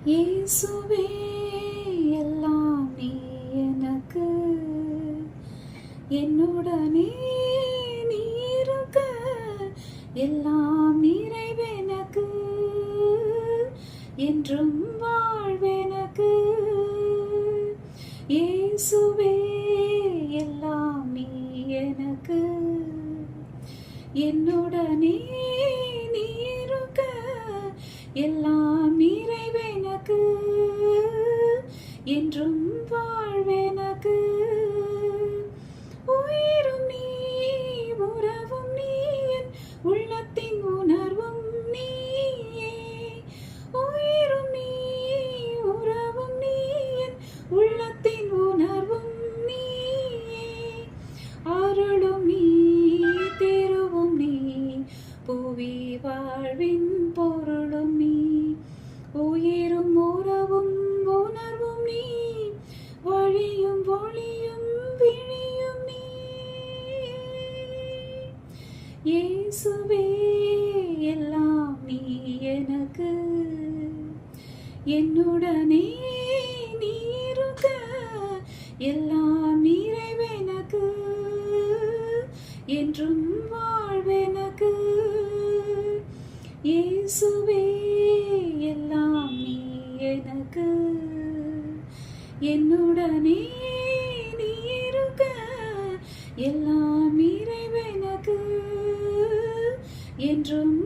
இயேசுவே எல்லாம் நீ எனக்கு, என்னுடனே நீ இருக்க, எல்லாம் நிறைவெனக்கு, என்றும் வாழ்வெனக்கு. இயேசுவே எல்லாம் நீ எனக்கு, என்னுடனே நீ இருக்க, எல்லாம் நிறைவெனக்கு, என்றும் வாழ்வெனக்கு. உயிரும் நீ, உறவும் நீ, என் உள்ளத்தின் உணர்வும் நீயே. உயிரும் நீ, உறவும் நீ, என் உள்ளத்தின் உணர்வும் நீயே. அருளும் நீ, திருவும் நீ, புவி வாழ்வின் பொருளும் நீ. உயிரும் உறவும் உணர்வும் நீ, வழியும் ஒளியும் விழியும் நீ. இயேசுவே எல்லாம் நீ எனக்கு, என்னுடனே நீ இருக்க, எல்லாம் நிறைவெனக்கு, என்றும் வாழ்வெனக்கு. இயேசுவே எல்லாம் நீ எனக்கு, என்னுடனே நீ இருக்க, எல்லாம் நிறைவெனக்கு, என்றும்